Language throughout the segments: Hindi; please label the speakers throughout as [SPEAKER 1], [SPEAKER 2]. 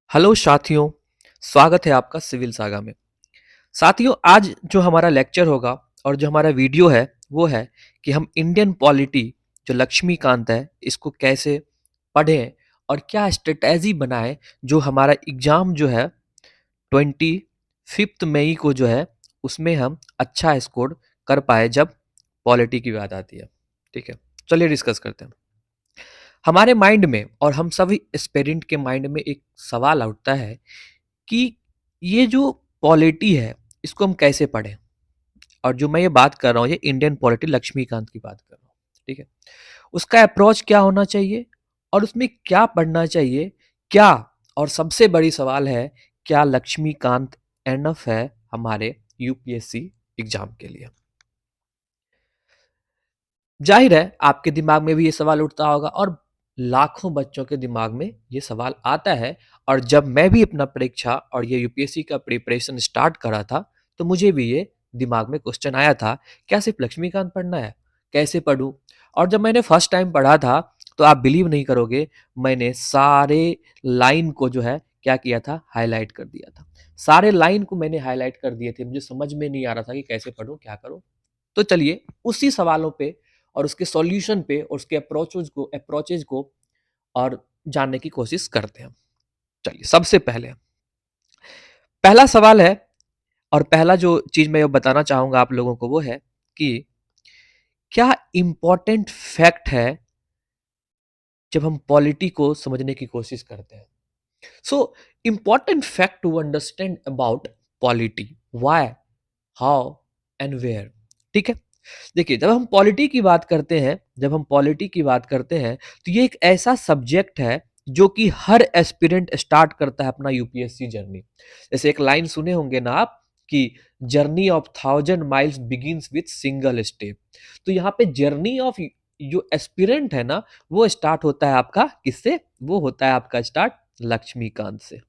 [SPEAKER 1] हेलो साथियों, स्वागत है आपका सिविल सागा में। साथियों, आज जो हमारा लेक्चर होगा और जो हमारा वीडियो है वो है कि हम इंडियन पॉलिटी जो लक्ष्मीकांत है इसको कैसे पढ़ें और क्या स्ट्रेटजी बनाएं जो हमारा एग्जाम जो है 25 मई को जो है उसमें हम अच्छा स्कोर कर पाए जब पॉलिटी की बात आती है। ठीक है, चलिए डिस्कस करते हैं। हमारे माइंड में और हम सभी एस्पिरेंट के माइंड में एक सवाल उठता है कि ये जो पॉलिटी है इसको हम कैसे पढ़ें। और जो मैं ये बात कर रहा हूँ ये इंडियन पॉलिटी लक्ष्मीकांत की बात कर रहा हूँ। ठीक है, उसका अप्रोच क्या होना चाहिए और उसमें क्या पढ़ना चाहिए, क्या, और सबसे बड़ी सवाल है क्या लक्ष्मीकांत एनफ है हमारे यूपीएससी एग्जाम के लिए। जाहिर है आपके दिमाग में भी ये सवाल उठता होगा और लाखों बच्चों के दिमाग में ये सवाल आता है। और जब मैं भी अपना परीक्षा और ये यूपीएससी का प्रिपरेशन स्टार्ट करा था तो मुझे भी ये दिमाग में क्वेश्चन आया था, क्या सिर्फ लक्ष्मीकांत पढ़ना है, कैसे पढूं। और जब मैंने फर्स्ट टाइम पढ़ा था तो आप बिलीव नहीं करोगे, मैंने सारे लाइन को जो है क्या किया था, हाईलाइट कर दिया था। सारे लाइन को मैंने हाईलाइट कर दिए थे, मुझे समझ में नहीं आ रहा था कि कैसे पढूं क्या करूं। तो चलिए उसी सवालों पे और उसके सॉल्यूशन पे और उसके अप्रोचेज को और जानने की कोशिश करते हैं। चलिए सबसे पहले पहला सवाल है और पहला जो चीज मैं बताना चाहूंगा आप लोगों को वो है कि क्या इंपॉर्टेंट फैक्ट है जब हम पॉलिटी को समझने की कोशिश करते हैं। So important fact to understand about polity, why, how and where. ठीक है, देखिए जब हम पॉलिटी की बात करते हैं तो ये एक ऐसा सब्जेक्ट है जो कि हर एस्पिरेंट स्टार्ट करता है अपना यूपीएससी जर्नी। जैसे एक लाइन सुने होंगे ना आप कि journey of 1000 miles begins with single step. तो यहाँ पे जर्नी ऑफ जो एस्पिरेंट है ना वो स्टार्ट होता है आपका किससे, वो होता है आपका स्टार्ट लक्ष्मीकांत से,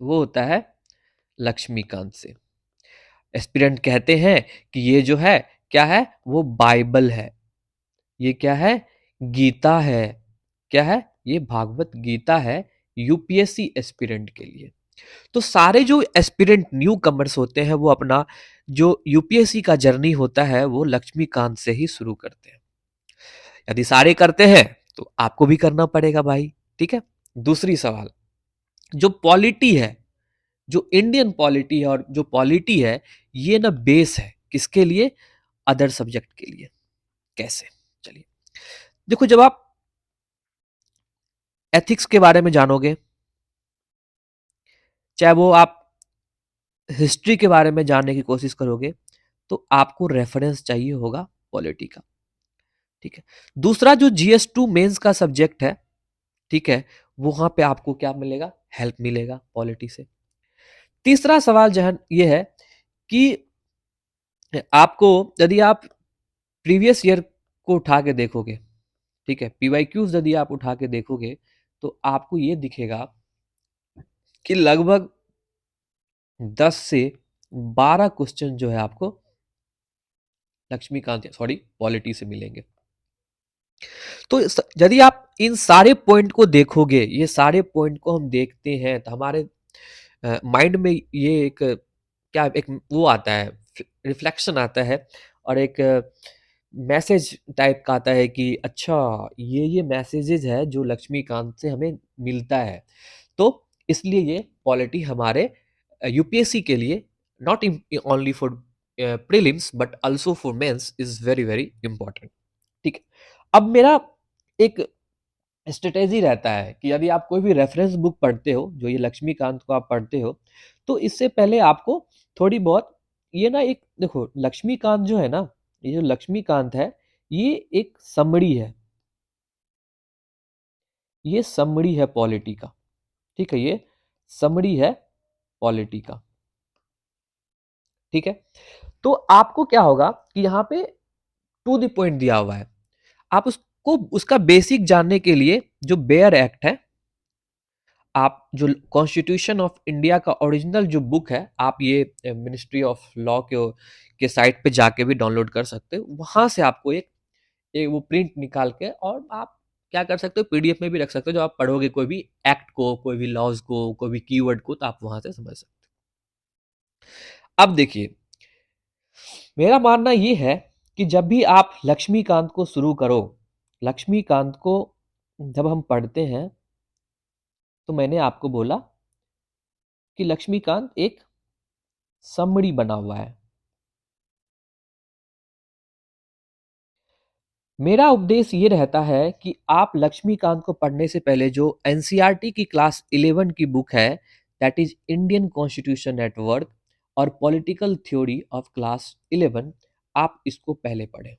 [SPEAKER 1] वो होता है लक्ष्मीकांत से। एस्पिरेंट कहते हैं कि ये जो है क्या है, वो बाइबल है, ये क्या है, गीता है, क्या है, ये भागवत गीता है यूपीएससी एस्पिरेंट के लिए। तो सारे जो एस्पिरेंट न्यू कमर्स होते हैं वो अपना जो यूपीएससी का जर्नी होता है वो लक्ष्मीकांत से ही शुरू करते हैं। यदि सारे करते हैं तो आपको भी करना पड़ेगा भाई। ठीक है, दूसरी सवाल, जो पॉलिटी है, जो इंडियन पॉलिटी है और जो पॉलिटी है ये ना बेस है किसके लिए, अदर सब्जेक्ट के लिए। कैसे, चलिए देखो, जब आप एथिक्स के बारे में जानोगे, चाहे वो आप हिस्ट्री के बारे में जानने की कोशिश करोगे, तो आपको रेफरेंस चाहिए होगा पॉलिटी का। ठीक है, दूसरा जो जीएस 2 मेंस का सब्जेक्ट है, ठीक है, वहां पे आपको क्या मिलेगा, हेल्प मिलेगा पॉलिटी से। तीसरा सवाल जहन ये है कि आपको, यदि आप प्रीवियस ईयर को उठा के देखोगे, ठीक है, पीवाईक्यूज यदि आप उठा के देखोगे तो आपको ये दिखेगा कि लगभग 10 से 12 क्वेश्चन जो है आपको लक्ष्मीकांत सॉरी पॉलिटी से मिलेंगे। तो यदि आप इन सारे पॉइंट को देखोगे, ये सारे पॉइंट को हम देखते हैं तो हमारे माइंड में ये एक क्या एक वो आता है, रिफ्लेक्शन आता है और एक मैसेज टाइप का आता है कि अच्छा ये मैसेजेस है जो लक्ष्मीकांत से हमें मिलता है। तो इसलिए ये पॉलिटी हमारे यूपीएससी के लिए not only for prelims but also for mains is very very important. ठीक है, अब मेरा एक स्ट्रेटेजी रहता है कि यदि आप कोई भी रेफरेंस बुक पढ़ते हो, जो ये लक्ष्मीकांत को आप पढ़ते हो, तो इससे पहले आपको थोड़ी बहुत ये ना, एक देखो लक्ष्मीकांत जो है ना, ये जो लक्ष्मीकांत है ये एक समरी है, ये समरी है पॉलिटी का। ठीक है, ये समरी है पॉलिटी का। ठीक है, तो आपको क्या होगा कि यहाँ पे टू द पॉइंट दिया हुआ है, आप उसको उसका बेसिक जानने के लिए जो बेयर एक्ट है, आप जो कॉन्स्टिट्यूशन ऑफ इंडिया का ओरिजिनल जो बुक है, आप ये मिनिस्ट्री ऑफ लॉ के साइट पे जाके भी डाउनलोड कर सकते हो। वहां से आपको एक वो प्रिंट निकाल के और आप क्या कर सकते हो, पीडीएफ में भी रख सकते हो, जब आप पढ़ोगे कोई भी एक्ट को, कोई भी लॉज को, कोई भी कीवर्ड को, तो आप वहां से समझ सकते हो। अब देखिए, मेरा मानना ये है कि जब भी आप लक्ष्मीकांत को शुरू करो, लक्ष्मीकांत को जब हम पढ़ते हैं, तो मैंने आपको बोला कि लक्ष्मीकांत एक समरी बना हुआ है। मेरा उपदेश ये रहता है कि आप लक्ष्मीकांत को पढ़ने से पहले जो एनसीईआरटी की क्लास 11 की बुक है, that is Indian constitution at work और पॉलिटिकल थ्योरी ऑफ क्लास 11, आप इसको पहले पढ़ें।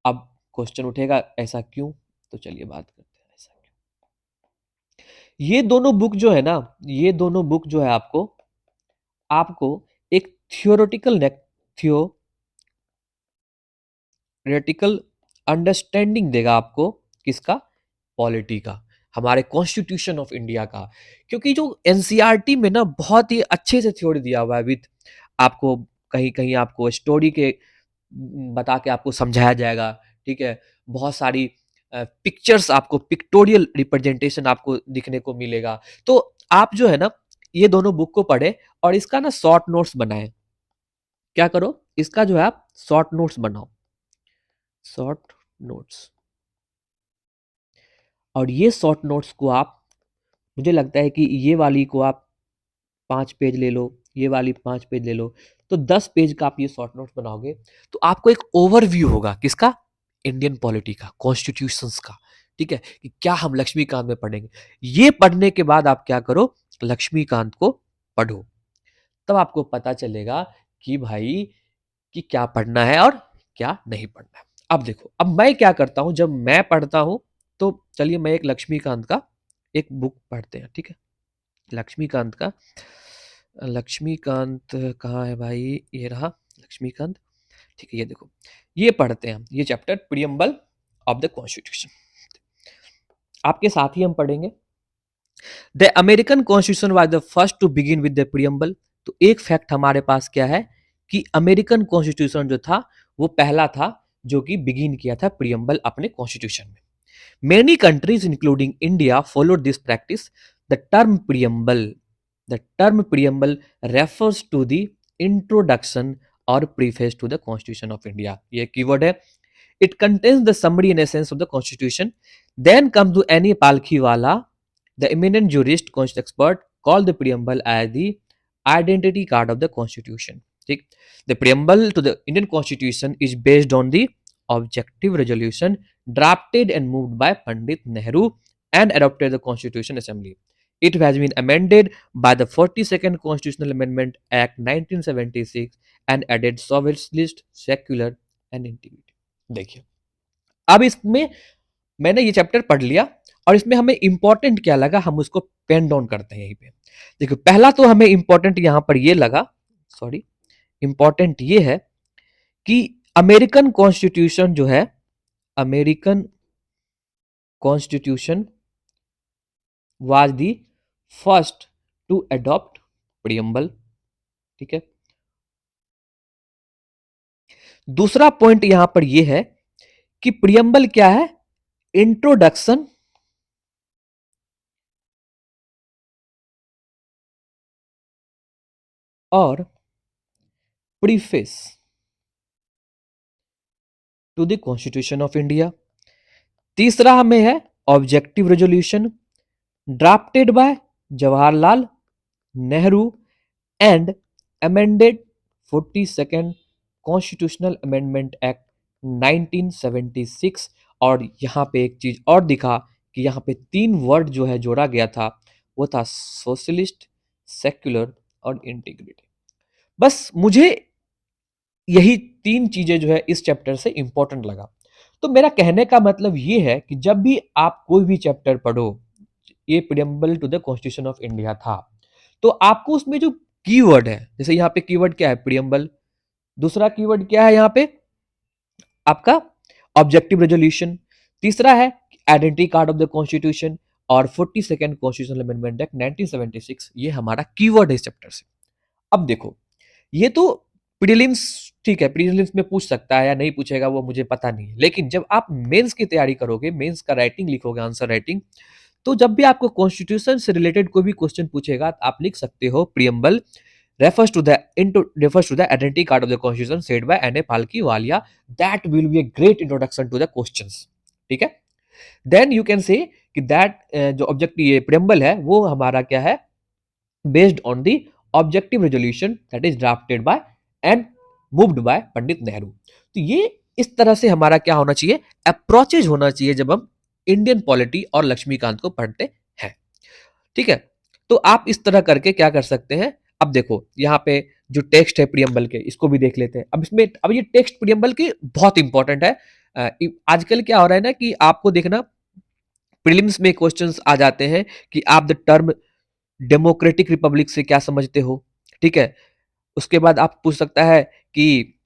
[SPEAKER 1] अब क्वेश्चन उठेगा ऐसा क्यों, तो चलिए बात करते हैं ऐसा क्यों। ये दोनों बुक जो है ना, ये दोनों बुक जो है आपको आपको एक थियोरेटिकल अंडरस्टैंडिंग देगा आपको, किसका, पॉलिटी का, हमारे कॉन्स्टिट्यूशन ऑफ इंडिया का। क्योंकि जो एनसीईआरटी में ना बहुत ही अच्छे से थ्योरी दिया हुआ है, विथ आपको कहीं कहीं आपको स्टोरी के बता के आपको समझाया जाएगा, ठीक है। बहुत सारी पिक्चर्स, आपको पिक्टोरियल रिप्रेजेंटेशन आपको दिखने को मिलेगा। तो आप जो है ना, ये दोनों बुक को पढ़े और इसका ना शॉर्ट नोट्स बनाए। क्या करो, इसका जो है आप शॉर्ट नोट्स बनाओ, शॉर्ट नोट्स। और ये शॉर्ट नोट्स को आप, मुझे लगता है कि ये वाली को आप 5 पेज ले लो, ये वाली 5 पेज ले लो, तो 10 पेज का आप ये शॉर्ट नोट्स बनाओगे, तो आपको एक ओवरव्यू होगा, किसका, इंडियन पॉलिटी का, कॉन्स्टिट्यूशंस का, ठीक है, कि क्या हम लक्ष्मीकांत में पढ़ेंगे। ये पढ़ने के बाद आप क्या करो, लक्ष्मीकांत को पढ़ो, तब आपको पता चलेगा कि भाई कि क्या पढ़ना है और क्या नहीं पढ़ना है। अब देखो, अब मैं क्या करता हूं, जब मैं पढ़ता हूं, तो चलिए मैं एक लक्ष्मीकांत का एक बुक पढ़ते हैं, ठीक है। लक्ष्मीकांत का, लक्ष्मीकांत कहाँ है भाई, ये रहा लक्ष्मीकांत, ठीक है। ये देखो, ये पढ़ते हैं, ये chapter preamble of the constitution, आपके साथ ही हम पढ़ेंगे। The American constitution was the first to begin with the preamble. तो एक फैक्ट हमारे पास क्या है कि अमेरिकन कॉन्स्टिट्यूशन जो था वो पहला था जो कि बिगिन किया था प्रियम्बल अपने कॉन्स्टिट्यूशन में। Many countries, including India, followed this practice. The term preamble, the term preamble refers to the introduction or preface to the Constitution of India. ये कीवर्ड है। It contains the summary and essence of the Constitution. Then comes to any Palkhiwala, the eminent jurist, constitutional expert, called the preamble as the identity card of the Constitution. ठीक, the preamble to the Indian Constitution is based on the objective resolution drafted and moved by Pandit Nehru and adopted the Constitution Assembly. It has been amended by the 42nd Constitutional Amendment Act 1976 and added socialist, secular and integrity. देखिए, अब इसमें मैंने ये चैप्टर पढ़ लिया और इसमें हमें इंपॉर्टेंट क्या लगा, हम उसको पेन डाउन करते हैं यहीं पे। देखो, पहला तो हमें इंपॉर्टेंट यहां पर ये लगा, सॉरी, इंपॉर्टेंट ये है कि अमेरिकन कॉन्स्टिट्यूशन जो है, American constitution was the first to adopt preamble, ठीक है। दूसरा पॉइंट यहां पर यह है कि प्रियम्बल क्या है, इंट्रोडक्शन और preface to the constitution of India. तीसरा हमें है objective resolution drafted by Jawaharlal Nehru and amended 42nd constitutional amendment act 1976। और यहां पे एक चीज और दिखा कि यहां पे 3 वर्ड जो है जोड़ा गया था, वो था सोशलिस्ट, सेक्युलर और इंटीग्रिटी। बस मुझे यही 3 चीजें जो है इस चैप्टर से इंपॉर्टेंट लगा। तो मेरा कहने का मतलब ये है कि जब भी आप कोई भी चैप्टर पढ़ो, ये preamble to the constitution of India था, तो आपको उसमें जो कीवर्ड है, जैसे यहाँ पे कीवर्ड क्या है, प्रियम्बल। दूसरा कीवर्ड क्या है यहाँ पे आपका, ऑब्जेक्टिव रेजोल्यूशन। तीसरा है identity card of the constitution और 42nd कॉन्स्टिट्यूशनल अमेंडमेंट एक्ट 1976, ये हमारा कीवर्ड है इस चैप्टर से। अब देखो, ये तो प्रीलिम्स ठीक है, प्रीलिम्स में पूछ सकता है या नहीं पूछेगा वो मुझे पता नहीं है। लेकिन जब आप मेंस की तैयारी करोगे, मेंस का राइटिंग लिखोगे, आंसर राइटिंग, तो जब भी आपको कॉन्स्टिट्यूशन से रिलेटेड कोई भी क्वेश्चन पूछेगा, तो आप लिख सकते हो preamble refers to the identity card of the constitution said by N.A. Palki Walia. That will be a great introduction to the questions. ठीक है, देन यू कैन से कि दैट जो ऑब्जेक्टिव ये प्रियम्बल है वो हमारा क्या है, based on the objective resolution that is drafted by and moved by Pandit Nehru. तो ये इस तरह से हमारा क्या होना चाहिए, अप्रोचेज होना चाहिए जब हम इंडियन पॉलिटी और लक्ष्मीकांत को पढ़ते हैं। ठीक है, तो आप इस तरह करके क्या कर सकते हैं। अब देखो यहाँ पे जो टेक्स्ट है प्रियम्बल के, इसको भी देख लेते हैं। अब इसमें अब ये टेक्स्ट प्रियम्बल के बहुत इंपॉर्टेंट है। आजकल क्या हो रहा है ना कि आपको देखना प्रीलिम्स में क्वेश्चंस आ जाते हैं कि आप द टर्म डेमोक्रेटिक रिपब्लिक से क्या समझते हो। ठीक है, उसके बाद आप पूछ सकता है कि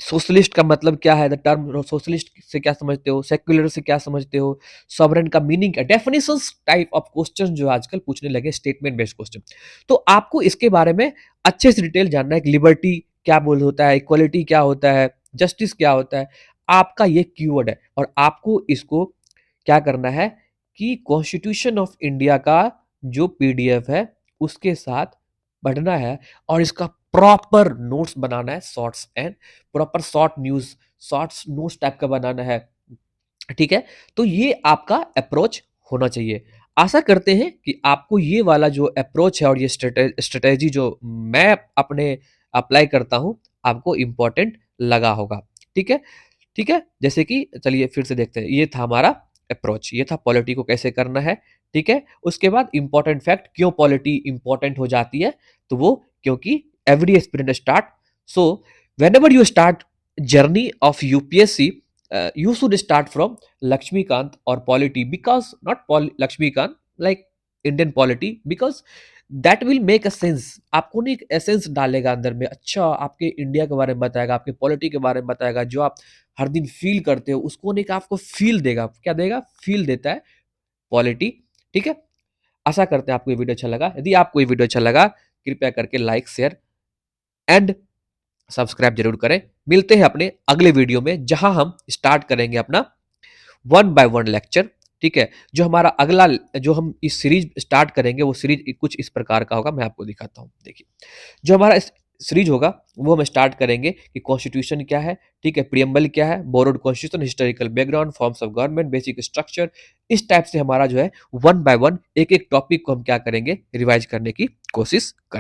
[SPEAKER 1] सोशलिस्ट का मतलब क्या है, द टर्म सोशलिस्ट से क्या समझते हो, सेक्युलर से क्या समझते हो, सॉवरेन का मीनिंग क्या, डेफिनेशंस टाइप ऑफ क्वेश्चन जो आजकल पूछने लगे, स्टेटमेंट बेस्ड क्वेश्चन। तो आपको इसके बारे में अच्छे से डिटेल जानना है कि लिबर्टी क्या बोल होता है, इक्वलिटी क्या होता है, जस्टिस क्या होता है। आपका ये कीवर्ड है और आपको इसको क्या करना है कि कॉन्स्टिट्यूशन ऑफ इंडिया का जो पीडीएफ है उसके साथ पढ़ना है और इसका प्रॉपर नोट्स बनाना है, shorts and proper shorts notes type का बनाना है। ठीक है, तो ये आपका अप्रोच होना चाहिए। आशा करते हैं कि आपको ये वाला जो अप्रोच है और ये स्ट्रेटेजी जो मैं अपने अप्लाई करता हूं आपको इंपॉर्टेंट लगा होगा। ठीक है, ठीक है, जैसे कि चलिए फिर से देखते हैं। ये था हमारा अप्रोच, ये था पॉलिटी को कैसे करना है। ठीक है, उसके बाद इंपॉर्टेंट फैक्ट, क्यों पॉलिटी इंपॉर्टेंट हो जाती है, तो वो क्योंकि every aspirant start, so whenever you start journey of UPSC, you should start from Lakshmikant or polity, because not Lakshmikant, like Indian polity, because that will make a sense. आपको नहीं एक एसेंस डालेगा अंदर में, अच्छा आपके इंडिया के बारे में बताएगा, आपके पॉलिटी के बारे में बताएगा, जो आप हर दिन फील करते हो उसको नहीं, आपको फील देगा। क्या देगा, फील देता है पॉलिटी। ठीक है, आशा करते हैं आपको ये वीडियो अच्छा लगा। यदि आपको ये वीडियो अच्छा लगा कृपया करके लाइक शेयर एंड सब्सक्राइब जरूर करें। मिलते हैं अपने अगले वीडियो में जहां हम स्टार्ट करेंगे अपना 1 by 1 लेक्चर। ठीक है, जो हमारा अगला जो हम इस सीरीज स्टार्ट करेंगे वो सीरीज कुछ इस प्रकार का होगा, मैं आपको दिखाता हूं। देखिए, जो हमारा सीरीज होगा वो हम स्टार्ट करेंगे कि कॉन्स्टिट्यूशन क्या है, ठीक है, प्रियम्बल क्या है, borrowed constitution, historical background, forms of government, basic structure. इस टाइप से हमारा जो है 1 by 1 एक एक टॉपिक को हम क्या करेंगे, रिवाइज करने की कोशिश करेंगे।